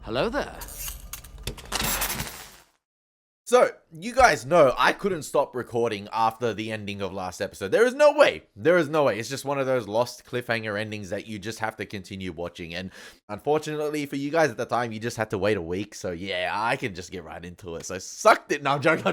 Hello there. So, you guys know I couldn't stop recording after the ending of last episode. There is no way. There is no way. It's just one of those lost cliffhanger endings that you just have to continue watching. And unfortunately for you guys at the time, you just had to wait a week. So yeah, I can just get right into it. So sucked it. No, I'm joking.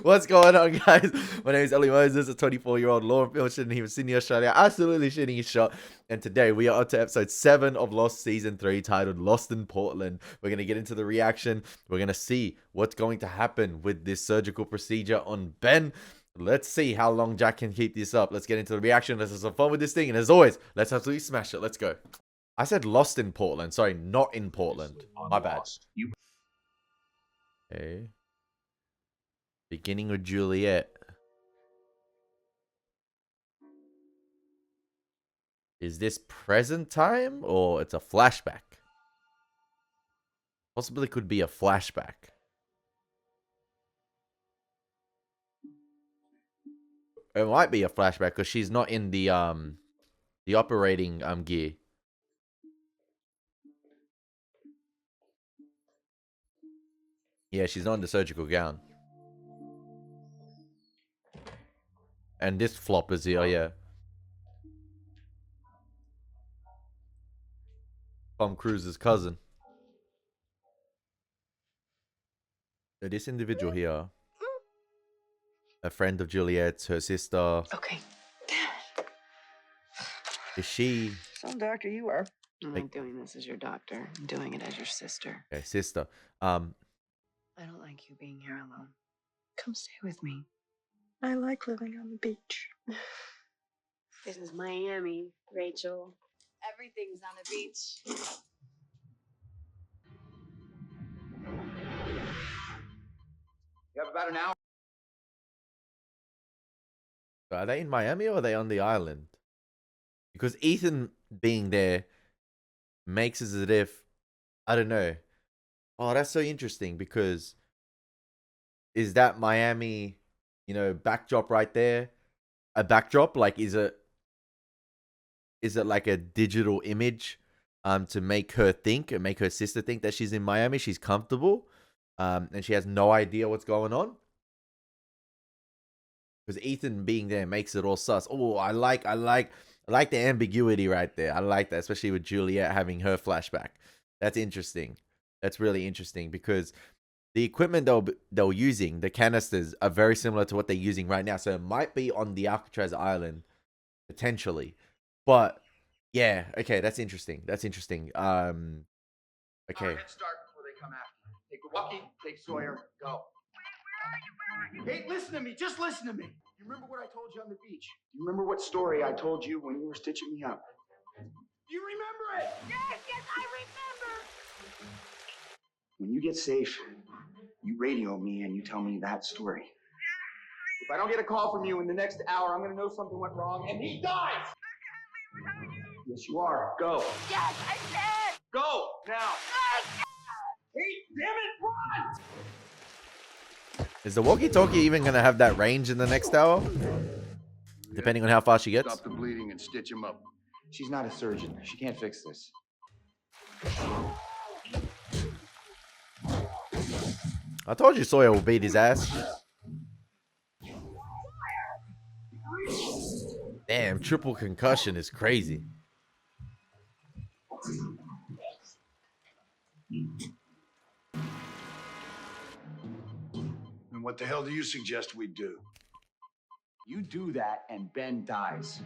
What's going on, guys? My name is Elie Moses, a 24-year-old law and film student here in Sydney, Australia. Absolutely shooting his shot. And today we are on to episode 7 of Lost Season 3, titled Lost in Portland. We're going to get into the reaction. We're going to see what's going to happen with this surgical procedure on Ben. Let's see how long Jack can keep this up. Let's get into the reaction. Let's have some fun with this thing. And as always, let's absolutely smash it. Let's go. I said Lost in Portland. Sorry, not in Portland. My bad. Okay. Beginning with Juliet. Is this present time or it's a flashback? Possibly could be a flashback. It might be a flashback because she's not in the operating gear. Yeah, she's not in the surgical gown. And this flop is here, yeah. Tom Cruise's cousin. So this individual here, a friend of Juliet's, her sister. Okay. Is she? Some doctor you are. I'm not doing this as your doctor. I'm doing it as your sister. Okay, sister. I don't like you being here alone. Come stay with me. I like living on the beach. This is Miami, Rachel. Everything's on the beach. You have about an hour. Are they in Miami or are they on the island? Because Ethan being there makes it as if, I don't know. Oh, that's so interesting because is that Miami, backdrop right there? A backdrop? Like, is it like a digital image to make her think and make her sister think that she's in Miami? She's comfortable and she has no idea what's going on? Because Ethan being there makes it all sus. Oh, I like the ambiguity right there. I like that, especially with Juliet having her flashback. That's interesting. That's really interesting because the equipment they were using, the canisters, are very similar to what they're using right now. So it might be on the Alcatraz Island, potentially. But yeah, okay, that's interesting. That's interesting. Okay. Head start before they come after you. Take the walkie, take Sawyer, go. Hey, listen to me. Just listen to me. You remember what I told you on the beach? You remember what story I told you when you were stitching me up? You remember it? Yes, I remember. When you get safe, you radio me and you tell me that story. If I don't get a call from you in the next hour, I'm going to know something went wrong and he dies. Yes, you are. Go. Yes, I said. Go now. Hey, damn it, run! Is the walkie-talkie even going to have that range in the next hour? Depending on how far she gets? Stop the bleeding and stitch him up. She's not a surgeon. She can't fix this. I told you Sawyer will beat his ass. Damn, triple concussion is crazy. And what the hell do you suggest we do? You do that and Ben dies.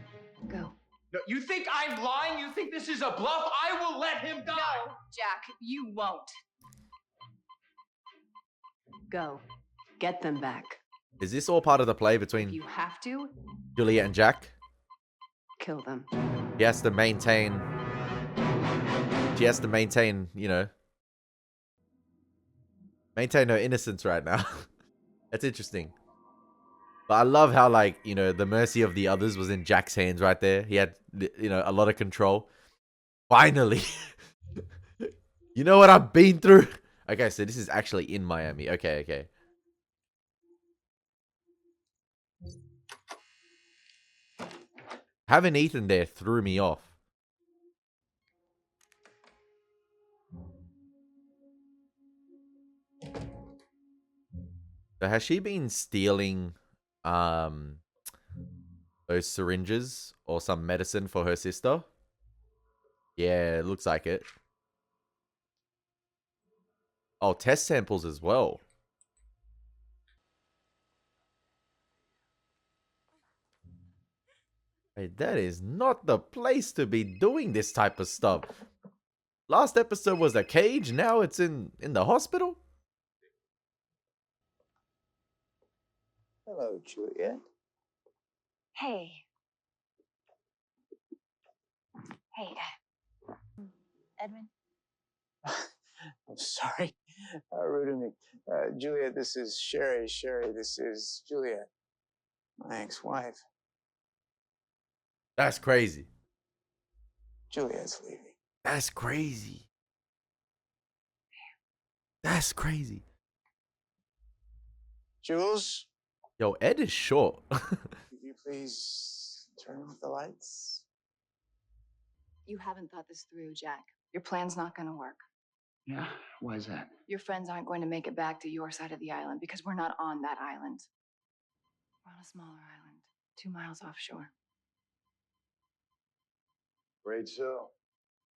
Go. No, you think I'm lying? You think this is a bluff? I will let him die. No, Jack, you won't. Go. Get them back. Is this all part of the play If between you have to, Juliet and Jack? kill them. He has to maintain... She has to maintain, maintain her innocence right now. That's interesting. But I love how, the mercy of the others was in Jack's hands right there. He had, a lot of control. Finally. You know what I've been through? Okay, so this is actually in Miami. Okay. Having Ethan there threw me off. So has she been stealing um those syringes or some medicine for her sister? Yeah, it looks like it. Oh, test samples as well. Hey, that is not the place to be doing this type of stuff. Last episode was a cage, now it's in the hospital? Hello, Juliet. Hey. Hey, Edmund. I'm sorry. Rude of me. Juliet, this is Sherry. Sherry, this is Juliet, my ex-wife. That's crazy. Juliet's leaving. That's crazy. That's crazy. Jules, Yo, Ed is short. could you please turn off the lights? You haven't thought this through, Jack. Your plan's not gonna work. Yeah? Why is that? Your friends aren't going to make it back to your side of the island because we're not on that island. We're on a smaller island, 2 miles offshore. Afraid so.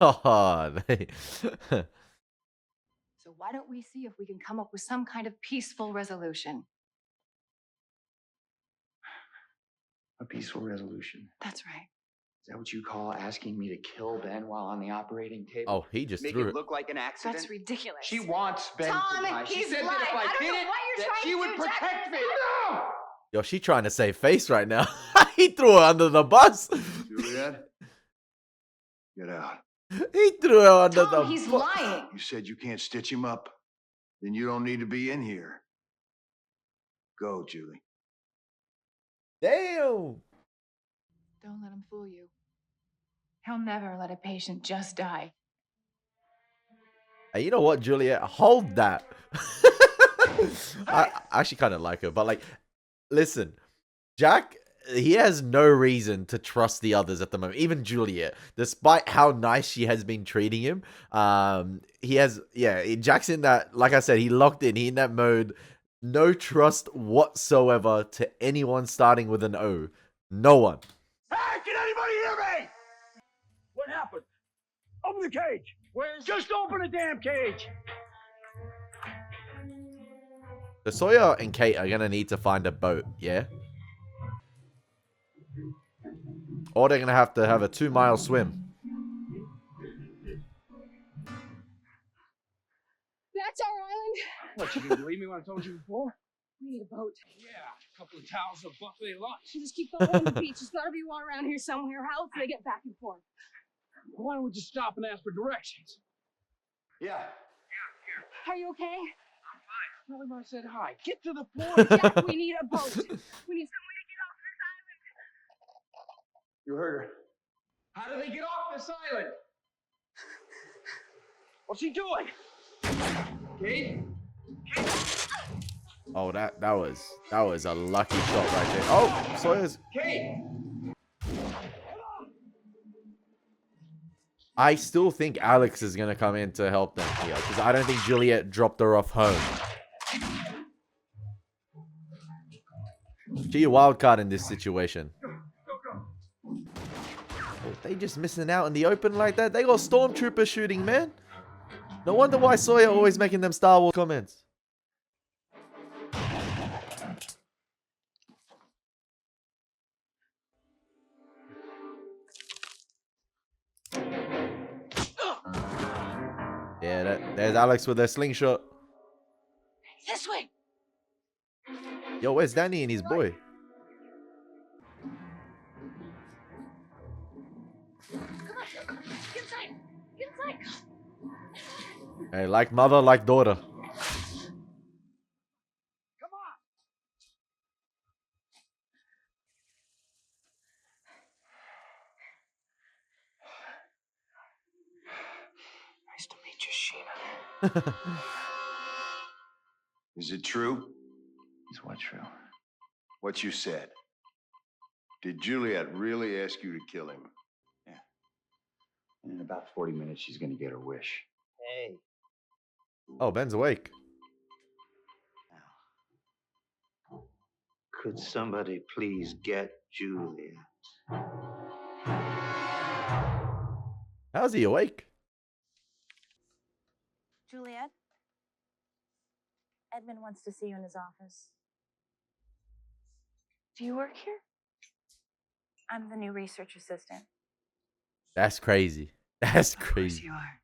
Oh, So why don't we see if we can come up with some kind of peaceful resolution? A peaceful resolution. That's right. Is that what you call asking me to kill Ben while on the operating table? oh, he just Make threw it it. look like an accident? That's ridiculous. She wants Ben Tom, to die. She he's said that lying. if I I don't did know it, what you're that trying she to would do, Jack. protect me. No! Yo, she trying to save face right now. He threw her under the bus. Juliet, get out. He threw her under the Tom, he's bus. lying. You said you can't stitch him up. Then you don't need to be in here. Go, Julie. Damn. Don't let him fool you. He'll never let a patient just die. Hey, you know what, Juliet? Hold that. I actually kind of like her, but like, listen, Jack, he has no reason to trust the others at the moment. Even Juliet, despite how nice she has been treating him, he has, yeah, Jack's in that, like I said, he locked in, he in that mode, no trust whatsoever to anyone starting with an O. No one. Hey, can anybody hear me? What happened? Open the cage. Where's? Just open the damn cage. So Sawyer and Kate are gonna need to find a boat, yeah? Or they're gonna have to have a 2-mile swim. That's our island. What, you didn't believe me when I told you before? We need a boat. Yeah, a couple of towels of buffet lunch. You just keep following the beach. There's gotta be one around here somewhere. How else do they get back and forth? Why don't we just stop and ask for directions? Yeah. Are you okay? Tell him I said hi. Get to the point. Jack, we need a boat. We need some way to get off this island. You heard her. How do they get off this island? What's he doing? Kate? Oh, that was a lucky shot right there. Oh, Sawyer's. Kate! I still think Alex is gonna come in to help them here because I don't think Juliet dropped her off home. She a wild card in this situation. Oh, they just missing out in the open like that. They got stormtroopers shooting, man. No wonder why Sawyer always making them Star Wars comments. Yeah, there's Alex with their slingshot. This way. Yo, where's Danny and his boy? Come on. Get inside. Get inside. Hey, like mother, like daughter. Come on. Nice to meet you, Sheena. Is it true? Is what true? What you said? Did Juliet really ask you to kill him? Yeah. And in about 40 minutes, she's gonna get her wish. Hey. Oh, Ben's awake. Now, Could somebody please get Julia? How's he awake? Juliet, Edmund wants to see you in his office. Do you work here? I'm the new research assistant. That's crazy. That's Of course crazy. you are.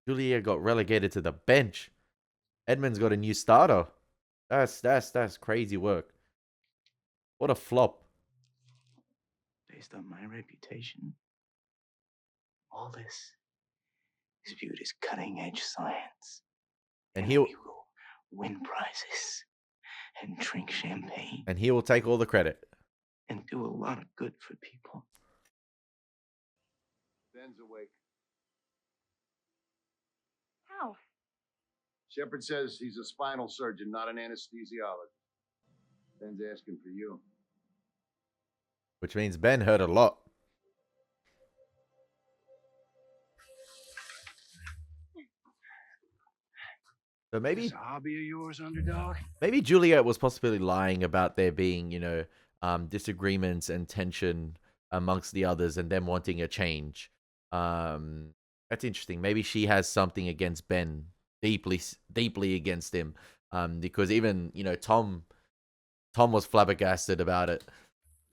Julia got relegated to the bench. Edmund's got a new starter. That's crazy work. What a flop. Based on my reputation, all this is viewed as cutting-edge science. And we he'll will win prizes and drink champagne he will take all the credit. and do a lot of good for people. Ben's awake. How? Shepard says he's a spinal surgeon, not an anesthesiologist. Ben's asking for you. Which means Ben heard a lot. So maybe Is a hobby of yours, underdog? maybe Juliet was possibly lying about there being, disagreements and tension amongst the others and them wanting a change. That's interesting. Maybe she has something against Ben, deeply against him. Because even, Tom was flabbergasted about it.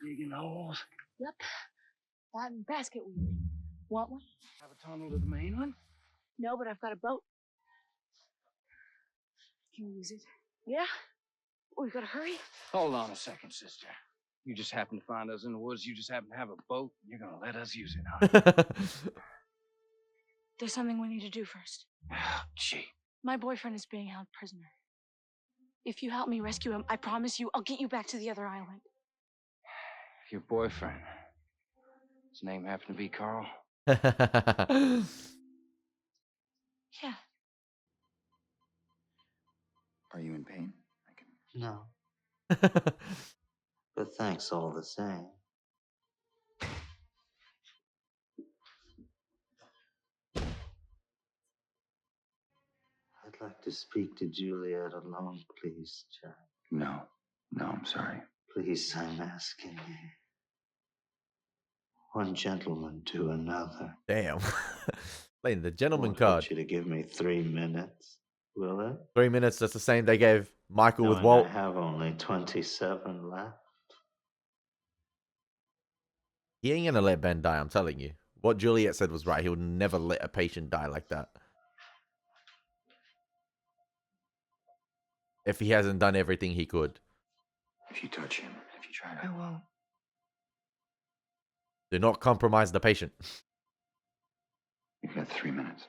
Digging holes. Yep. That and basket weaving. Want one? Have a tunnel to the main one? No, but I've got a boat. Can we use it? Yeah. We gotta hurry. Hold on a second, sister. You just happen to find us in the woods. You just happen to have a boat. You're gonna let us use it, huh? There's something we need to do first. Gee. My boyfriend is being held prisoner. If you help me rescue him, I promise you I'll get you back to the other island. Your boyfriend. His name happened to be Carl. Yeah. Are you in pain? No. But thanks all the same. I'd like to speak to Juliet alone, please, Jack. No, I'm sorry. Please, I'm asking you. One gentleman to another. Damn. Playing the gentleman Won't card. hurt you to give me 3 minutes, will it? 3 minutes, that's the same they gave Michael with Knowing Walt. I have only 27 left. He ain't gonna let Ben die, I'm telling you. What Juliet said was right. He would never let a patient die like that. If he hasn't done everything he could. If you touch him, if you try I to. won't. Do not compromise the patient. You've got 3 minutes.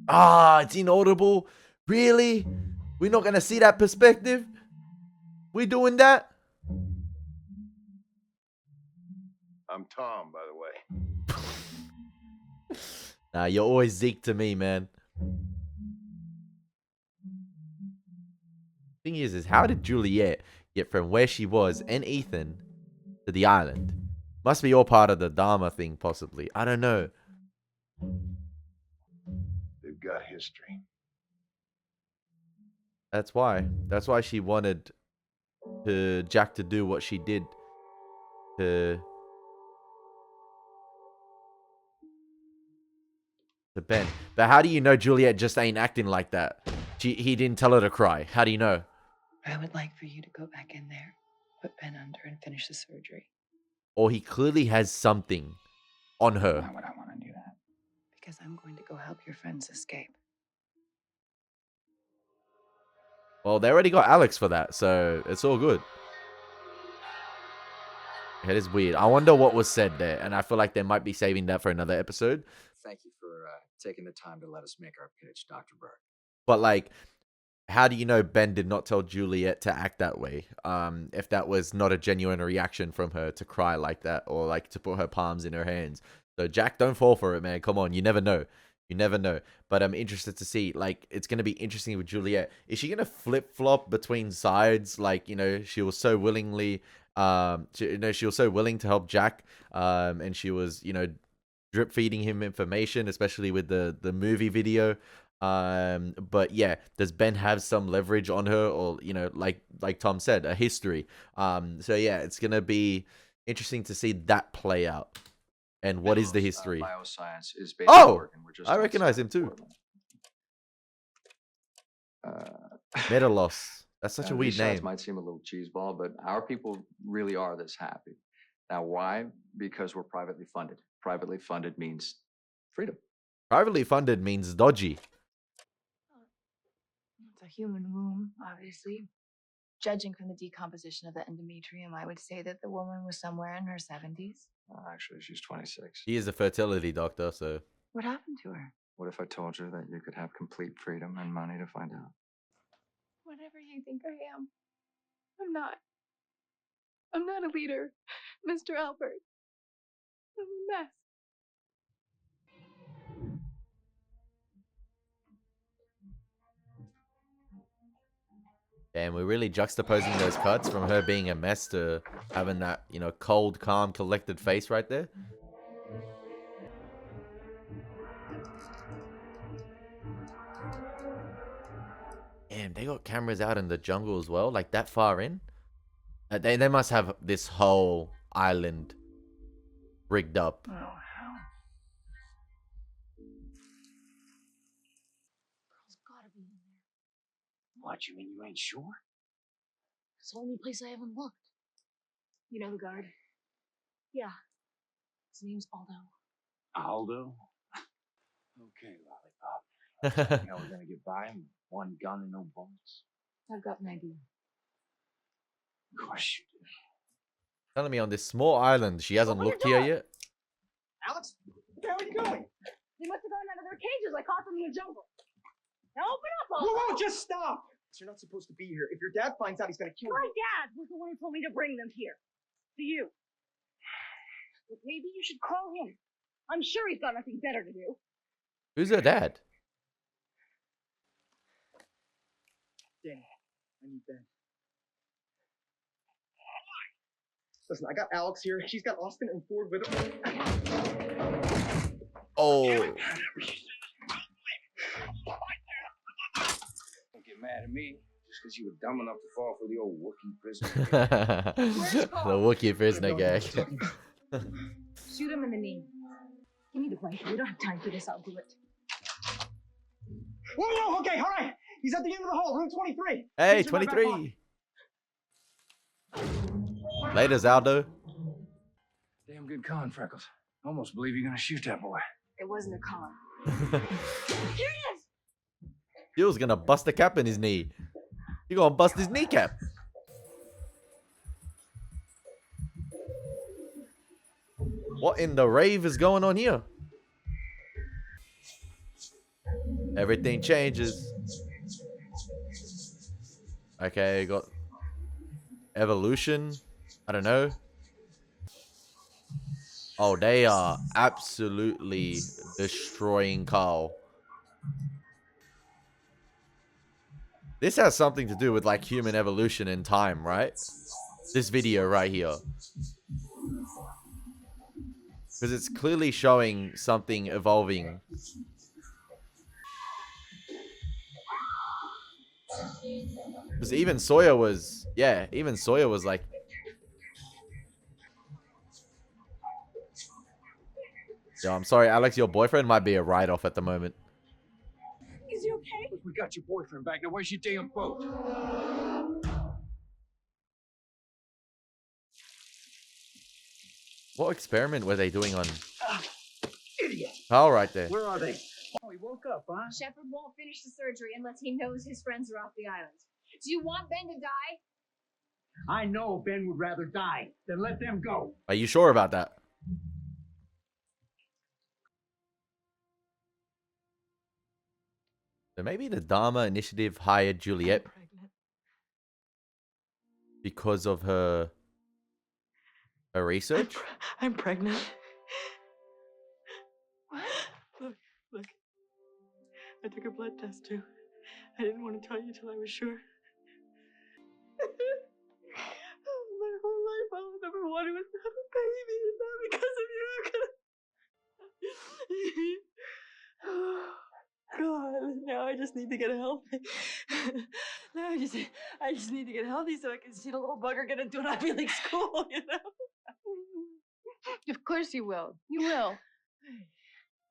Ah, it's inaudible. Really? We're not gonna see that perspective? We doing that? I'm Tom, by the way. Nah, you're always Zeke to me, man. Thing is how did Juliet get from where she was and Ethan to the island? Must be all part of the Dharma thing, possibly. I don't know. They've got history. That's why. That's why she wanted Jack to do what she did to Ben. But how do you know Juliet just ain't acting like that? He didn't tell her to cry. How do you know? I would like for you to go back in there, put Ben under, and finish the surgery. Or he clearly has something on her. Why would I want to do that? Because I'm going to go help your friends escape. Well, they already got Alex for that, so it's all good. It is weird. I wonder what was said there, and I feel like they might be saving that for another episode. Thank you for taking the time to let us make our pitch, Dr. Burke. But, like, how do you know Ben did not tell Juliet to act that way? If that was not a genuine reaction from her to cry like that, or like to put her palms in her hands. So Jack, don't fall for it, man. Come on, you never know. You never know. But I'm interested to see, like, it's going to be interesting with Juliet. Is she going to flip-flop between sides? Like, she will so willingly She was so willing to help Jack, and she was, drip feeding him information, especially with the movie video. But yeah, does Ben have some leverage on her, or like Tom said, a history? So yeah, it's gonna be interesting to see that play out. And what is the history? Bioscience is based in Oh, Oregon. We're just I recognize outside him of too. Portland. Metalos. That's such a These weird shots name. might seem a little cheeseball, but our people really are this happy. Now, why? Because we're privately funded. Privately funded means freedom. Privately funded means dodgy. It's a human womb, obviously. Judging from the decomposition of the endometrium, I would say that the woman was somewhere in her 70s. Actually, she's 26. He is a fertility doctor, so. What happened to her? What if I told you that you could have complete freedom and money to find out? Whatever you think I am, I'm not. I'm not a leader, Mr. Albert. I'm a mess. And we're really juxtaposing those cuts from her being a mess to having that, cold, calm, collected face right there. Damn, they got cameras out in the jungle as well, like that far in. They must have this whole island rigged up. Oh, hell. Girl's gotta be in there. What, you mean you ain't sure? It's the only place I haven't looked. You know the guard? Yeah. His name's Aldo. Aldo? Okay, Lollipop. You know we're gonna get by him with one gun and no bullets? I've got an idea. Of course you do. Telling me on this small island, she hasn't looked here yet. Alex, where are you going? They must have gone out of their cages. I caught them in the jungle. Now open up, Whoa, Aldo! whoa, just stop! You're not supposed to be here. If your dad finds out, he's gonna kill My you. dad was the one who told me to bring them here. To you. But maybe you should call him. I'm sure he's got nothing better to do. Who's her dad? Danny, I need Ben. Listen, I got Alex here. She's got Austin and Ford with her. Oh. Don't get mad at me just because you were dumb enough to fall for the old Wookiee prisoner. The Wookiee prisoner gag. Shoot him in the knee. Give me the blanket. We don't have time for this. I'll do it. Whoa, okay, all right. He's at the end of the hall, room 23. Hey, He's in my back pocket. 23. Later, Aldo. Damn good con, Freckles. Almost believe you're gonna shoot that boy. It wasn't a con. Here he is! He was gonna bust a cap in his knee. You gonna bust his kneecap. What in the rave is going on here? Everything changes. Okay, got evolution. I don't know. Oh, they are absolutely destroying Carl. This has something to do with like human evolution in time, right? This video right here. Because it's clearly showing something evolving. Because even Sawyer was, yeah, even Sawyer was like, yo, I'm sorry, Alex, your boyfriend might be a write-off at the moment. Is he okay? Look, we got your boyfriend back. Now where's your damn boat? What experiment were they doing on Idiot. Carl right there? Where are they? Oh, he woke up, huh? Shepard won't finish the surgery unless he knows his friends are off the island. Do you want Ben to die? I know Ben would rather die than let them go. Are you sure about that? So maybe the Dharma Initiative hired Juliet because of her research? I'm pregnant. What? Look. I took a blood test too. I didn't want to tell you till I was sure. My whole life never wanted us to have a baby. It's not because of you. God, now I just need to get healthy. Now I just need to get healthy so I can see the little bugger get into an Ivy League school, you know? Of course you will. You will.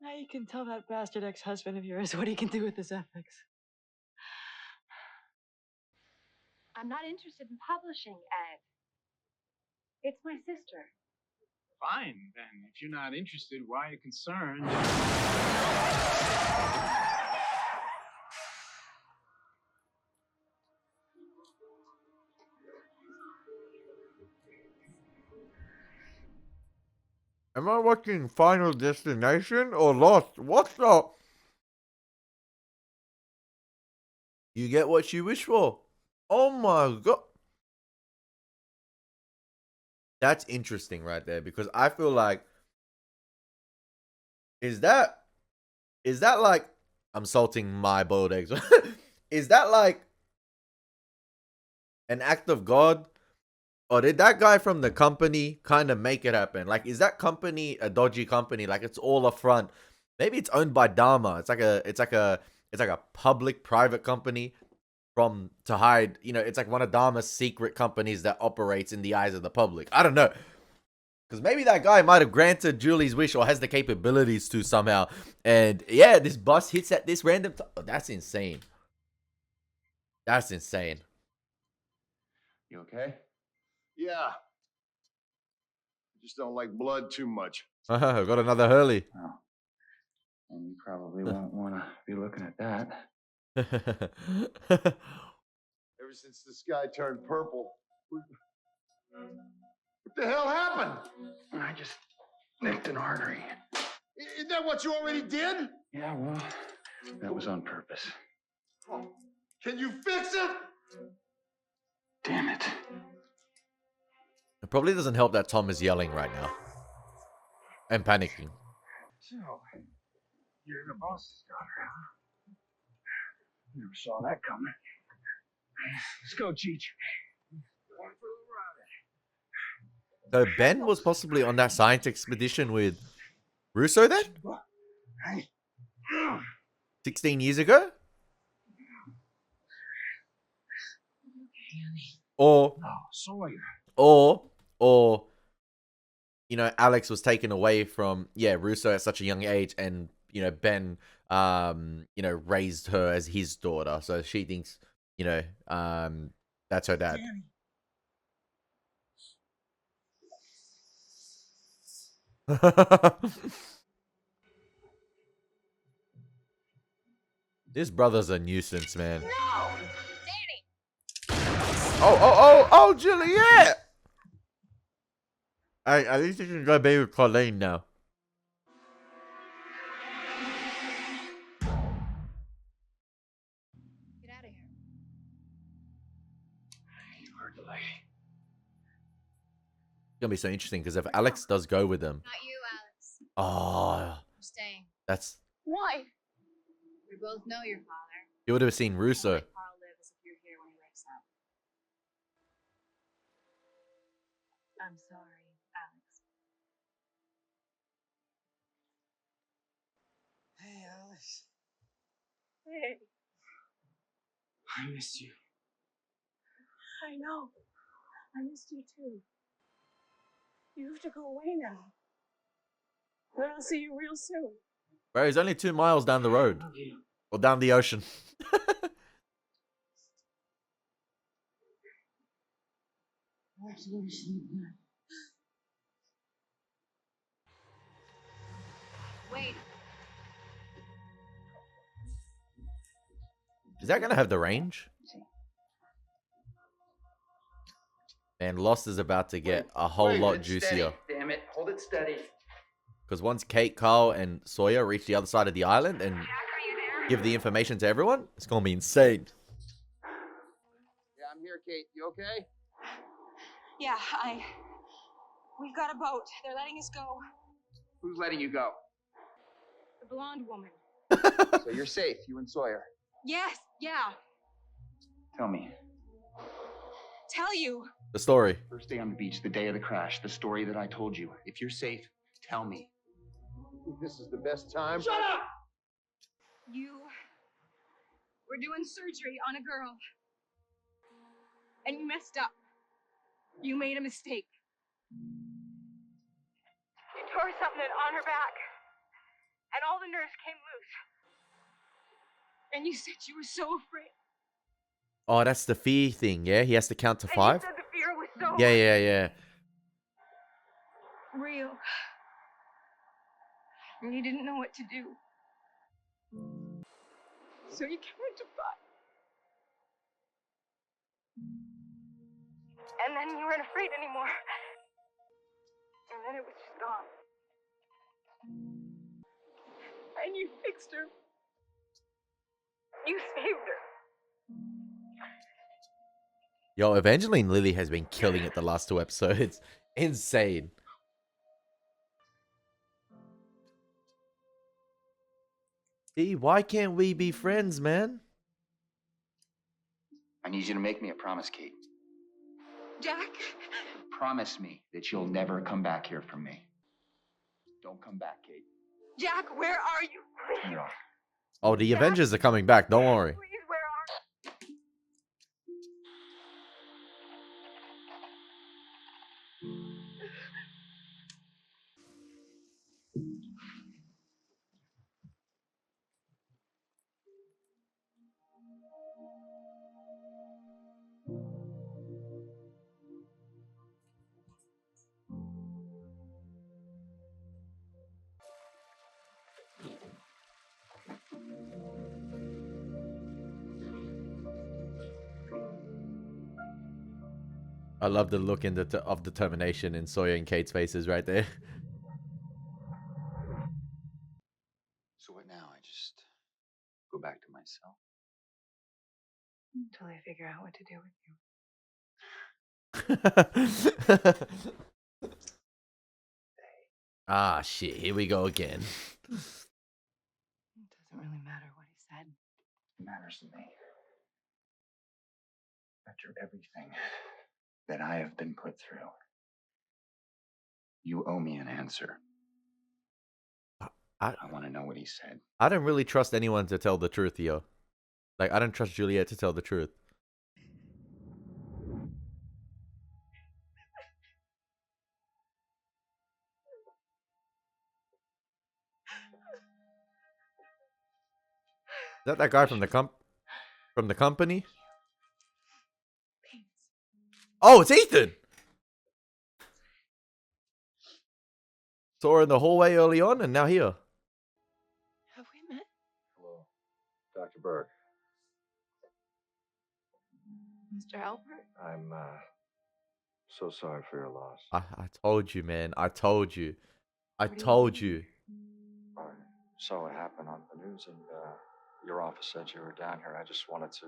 Now you can tell that bastard ex-husband of yours what he can do with his ethics. I'm not interested in publishing, Ed. It's my sister. Fine, then. If you're not interested, why are you concerned? Am I watching Final Destination or Lost? What the? You get what you wish for. Oh my god. That's interesting right there, because I feel like, is that like, I'm salting my boiled eggs. Is that like an act of God? Or did that guy from the company kind of make it happen? Like, is that company a dodgy company? Like, it's all a front. Maybe it's owned by Dharma. It's like a public private company to hide, it's like one of Dharma's secret companies that operates in the eyes of the public. I don't know. Because maybe that guy might have granted Julie's wish or has the capabilities to somehow. And yeah, this bus hits at this random time. Oh, that's insane. That's insane. You okay? Yeah. I just don't like blood too much. Got another Hurley. Oh. And you probably won't want to be looking at that. Ever since the sky turned purple. What the hell happened? I just nicked an artery. Isn't that what you already did? Yeah, well, that was on purpose. Oh, can you fix it? Damn it. It probably doesn't help that Tom is yelling right now. And panicking. So, you're the boss's daughter, huh? Never saw that coming. Let's go, Cheech. Going for So Ben was possibly on that science expedition with Russo then? 16 years ago? Or, Sawyer. or, Alex was taken away from, Russo at such a young age, and, Ben, raised her as his daughter. So she thinks, that's her dad. This brother's a nuisance, man. No! Danny! Oh, Juliet! At least you can go be with Colleen now. Get out of here. You heard the lady. It's gonna be so interesting, because if Alex does go with them, Not you, Alex. oh, You're staying. that's, Why? We both know your father. you would have seen Russo. Let Carl live as if you're here when he wakes up. I'm sorry, Alex. Hey, Alex. Hey, I missed you. I know. I missed you too. You have to go away now. But I'll see you real soon. Bro, he's only 2 miles down the road. Or down the ocean. Wait. Is that gonna have the range? Man, Lost is about to get a whole lot juicier. Damn it, hold it steady. Because once Kate, Carl, and Sawyer reach the other side of the island and give the information to everyone, it's gonna be insane. Yeah, I'm here, Kate. You okay? Yeah, we've got a boat. They're letting us go. Who's letting you go? The blonde woman. So you're safe, you and Sawyer. Yes, yeah. Tell me. Tell you. The story. First day on the beach, the day of the crash, the story that I told you. If you're safe, tell me. This is the best time. Shut up! You were doing surgery on a girl. And you messed up. You made a mistake. You tore something on her back. And all the nerves came loose. And you said you were so afraid. Oh, that's the fear thing, yeah? He has to count to 5? And you said the fear was so Yeah. real. And you didn't know what to do. So you counted to 5. And then you weren't afraid anymore. And then it was just gone. And you fixed her. You saved her. Yo, Evangeline Lilly has been killing it the last 2 episodes. Insane. E, why can't we be friends, man? I need you to make me a promise, Kate. Jack? Promise me that you'll never come back here from me. Don't come back, Kate. Jack, where are you? Please. Turn it off. Oh, the Avengers are coming back. Don't worry. Please, where are you? I love the look of determination in Sawyer and Kate's faces right there. So what now? I just go back to myself. Until I figure out what to do with you. Ah, shit. Here we go again. It doesn't really matter what he said. It matters to me. After everything that I have been put through, you owe me an answer. I want to know what he said. I don't really trust anyone to tell the truth, yo. Like, I don't trust Juliet to tell the truth. Is that guy from the company? Oh, it's Ethan! Saw her in the hallway early on, and now here. Have we met? Hello, Dr. Burke. Mr. Albert? I'm so sorry for your loss. I told you, man. I told you. I told you. I saw what happened on the news, and your office said you were down here. I just wanted to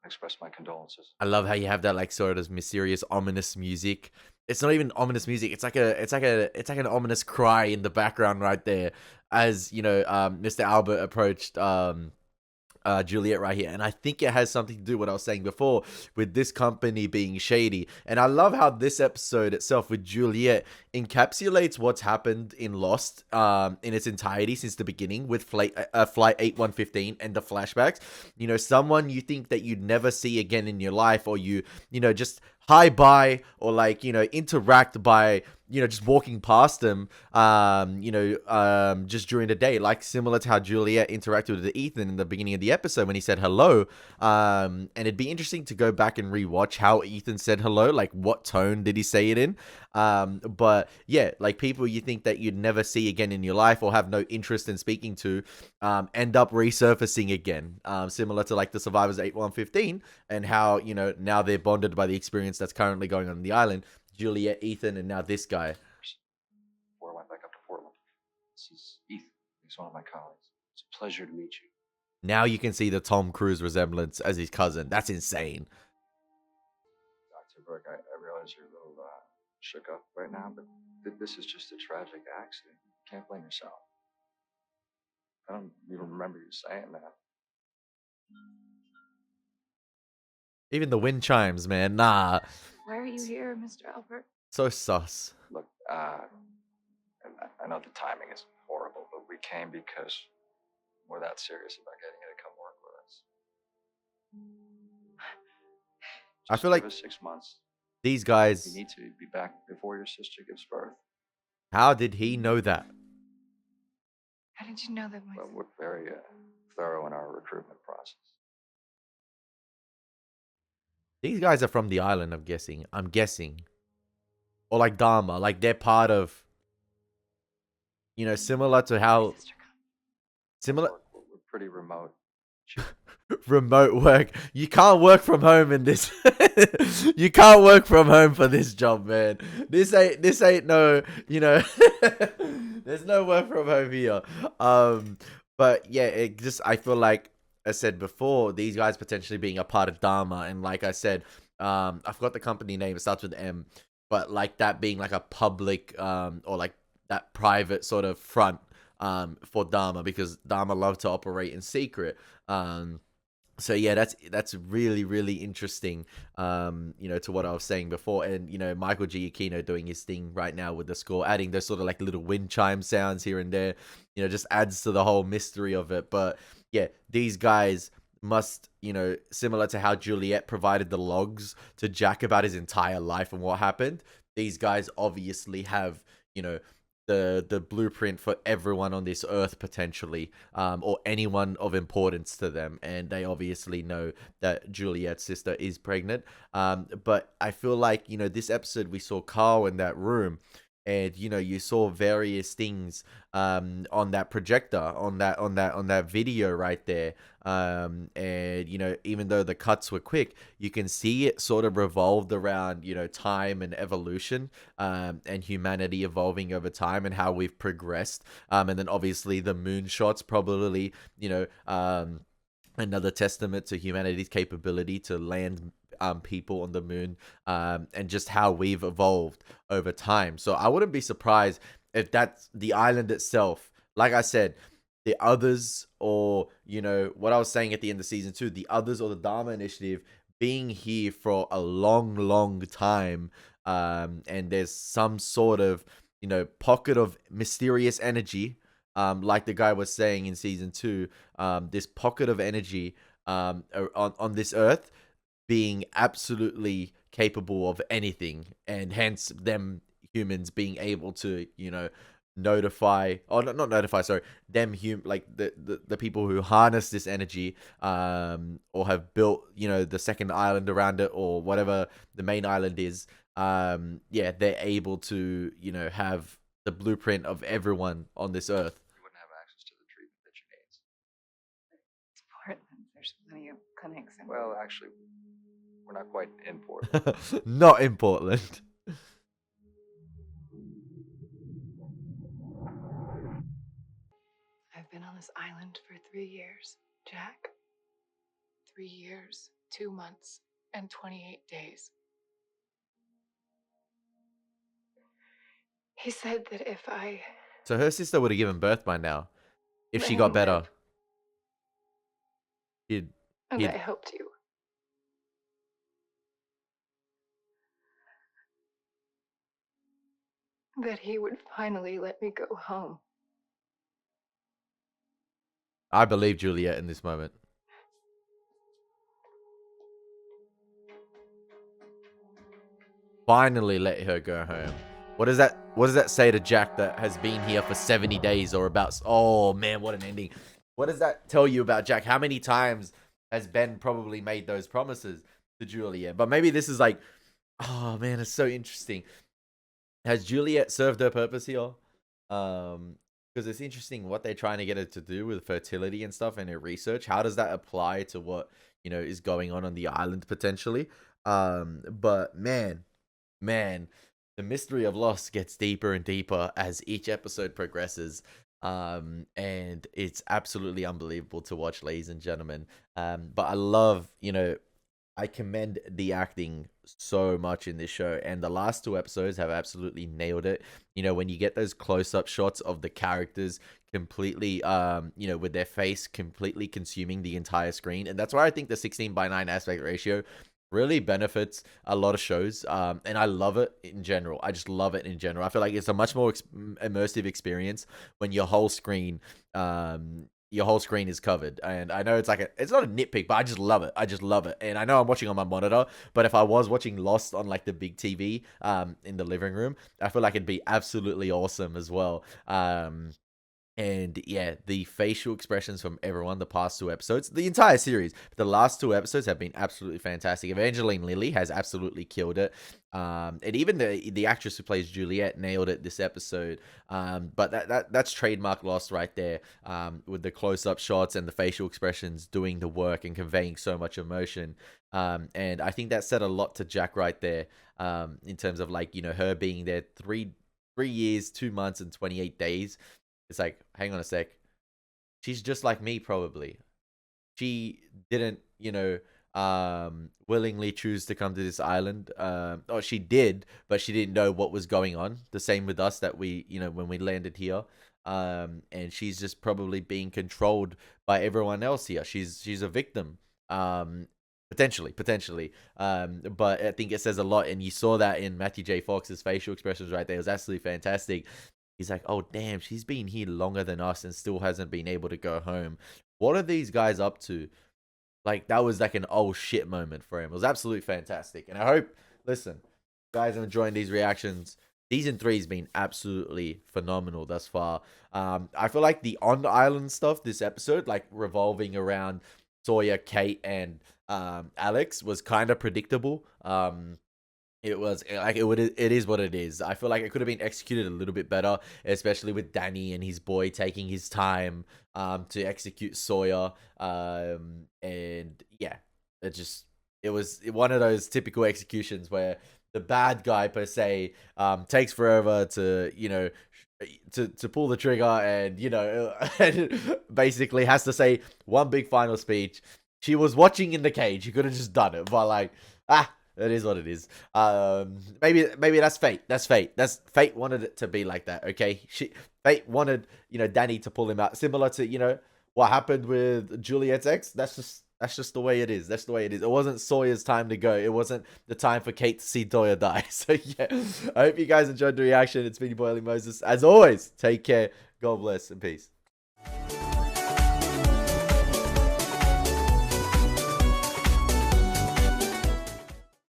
express my condolences. I love how you have that like sort of mysterious, ominous music. It's not even ominous music. It's like an ominous cry in the background right there, as you know, Mr. Albert approached Juliet right here. And I think it has something to do with what I was saying before with this company being shady. And I love how this episode itself with Juliet encapsulates what's happened in Lost in its entirety since the beginning with Flight 8115 and the flashbacks. You know, someone you think that you'd never see again in your life, or you know, just hi bye, or like, you know, interact by, you know, just walking past them, just during the day, like similar to how Juliet interacted with Ethan in the beginning of the episode when he said hello. And it'd be interesting to go back and rewatch how Ethan said hello, like what tone did he say it in? But yeah, like people you think that you'd never see again in your life or have no interest in speaking to, end up resurfacing again, similar to like the survivors 8115 and how, you know, now they're bonded by the experience that's currently going on the island. Juliet, Ethan, and now this guy. Before I went back up to Portland. This is Ethan. He's one of my colleagues. It's a pleasure to meet you. Now you can see the Tom Cruise resemblance as his cousin. That's insane. Dr. Burke, I realize you're a little shook up right now, but this is just a tragic accident. You can't blame yourself. I don't even remember you saying that. Even the wind chimes, man. Nah. Why are you here, Mr. Albert? So sus. Look, I know the timing is horrible, but we came because we're that serious about getting you to come work with us. I Just feel give like us 6 months. these You guys, need to be back before your sister gives birth. how did he know that? How did you know that my Well, we're very thorough in our recruitment process. These guys are from the island, I'm guessing. Or like Dharma, like they're part of, similar to how sister come? similar We're pretty remote. remote work. You can't work from home in this. You can't work from home for this job, man. This ain't no, there's no work from home here. But yeah, I feel like I said before, these guys potentially being a part of Dharma, and like I said, I forgot the company name. It starts with M, but like that being like a public, or like that private sort of front, for Dharma, because Dharma love to operate in secret. So yeah, that's really, really interesting, to what I was saying before. And Michael Giacchino doing his thing right now with the score, adding those sort of like little wind chime sounds here and there, just adds to the whole mystery of it. But yeah, these guys must, similar to how Juliet provided the logs to Jack about his entire life and what happened, these guys obviously have, the blueprint for everyone on this earth potentially, or anyone of importance to them, and they obviously know that Juliet's sister is pregnant. But I feel like this episode we saw Carl in that room, and you saw various things on that projector, on that video right there. And even though the cuts were quick, you can see it sort of revolved around time and evolution, and humanity evolving over time and how we've progressed. And then obviously the moon shots probably another testament to humanity's capability to land people on the moon, and just how we've evolved over time. So I wouldn't be surprised if that's the island itself. Like I said, the others, or what I was saying at the end of season 2, the others or the Dharma Initiative being here for a long, long time, and there's some sort of pocket of mysterious energy, like the guy was saying in season 2, this pocket of energy on this earth being absolutely capable of anything, and hence them humans being able to notify, or not notify, sorry, them like the people who harness this energy, or have built the second island around it, or whatever the main island is. Yeah, they're able to have the blueprint of everyone on this earth. You wouldn't have access to the treatment that you need. It's Portland. There's plenty of clinics. And Well, actually, we're not quite in Portland. Not in Portland. I've been on this island for 3 years, Jack. 3 years, 2 months, and 28 days. He said that if I So her sister would have given birth by now, if let she him got better. live, He'd and he'd I helped you, that he would finally let me go home. I believe Juliet in this moment. Finally let her go home. What does that say to Jack that has been here for 70 days or about? Oh man, what an ending. What does that tell you about Jack? How many times has Ben probably made those promises to Juliet? But maybe this is like, oh man, it's so interesting. Has Juliet served her purpose here? Because it's interesting what they're trying to get her to do with fertility and stuff and her research. How does that apply to what is going on the island potentially? But man, the mystery of Lost gets deeper and deeper as each episode progresses. And it's absolutely unbelievable to watch, ladies and gentlemen. But I love, I commend the acting so much in this show, and the last 2 episodes have absolutely nailed it. When you get those close-up shots of the characters completely, with their face completely consuming the entire screen, and that's why I think the 16:9 aspect ratio really benefits a lot of shows, and I love it in general. I just love it in general. I feel like it's a much more immersive experience when your whole screen is covered. And I know it's not a nitpick, but I just love it. I just love it. And I know I'm watching on my monitor, but if I was watching Lost on like the big TV in the living room, I feel like it'd be absolutely awesome as well. And yeah, the facial expressions from everyone, the past 2 episodes, the entire series, the last 2 episodes have been absolutely fantastic. Evangeline Lilly has absolutely killed it. And even the actress who plays Juliet nailed it this episode. But that's trademark Lost right there. With the close-up shots and the facial expressions doing the work and conveying so much emotion. And I think that said a lot to Jack right there. In terms of like, her being there 3 years, 2 months, and 28 days. It's like, hang on a sec. She's just like me, probably. She didn't, willingly choose to come to this island. Or she did, but she didn't know what was going on. The same with us that we, when we landed here. And she's just probably being controlled by everyone else here. She's a victim. Potentially. But I think it says a lot, and you saw that in Matthew J. Fox's facial expressions right there. It was absolutely fantastic. He's like, oh, damn, she's been here longer than us and still hasn't been able to go home. What are these guys up to? Like, that was like an oh shit moment for him. It was absolutely fantastic. And I hope, listen, guys are enjoying these reactions. Season 3 has been absolutely phenomenal thus far. I feel like the on-island stuff this episode, like revolving around Sawyer, Kate, and Alex, was kind of predictable. It was like it is what it is. I feel like it could have been executed a little bit better, especially with Danny and his boy taking his time to execute Sawyer. And yeah, it was one of those typical executions where the bad guy per se takes forever to to pull the trigger, and and basically has to say one big final speech. She was watching in the cage. She could have just done it, but like it is what it is. Maybe that's fate. That's fate. Fate wanted it to be like that. Okay, fate wanted Danny to pull him out, similar to what happened with Juliet's ex. That's just the way it is. That's the way it is. It wasn't Sawyer's time to go. It wasn't the time for Kate to see Sawyer die. So yeah, I hope you guys enjoyed the reaction. It's been your boy Elie Moses. As always, take care. God bless and peace.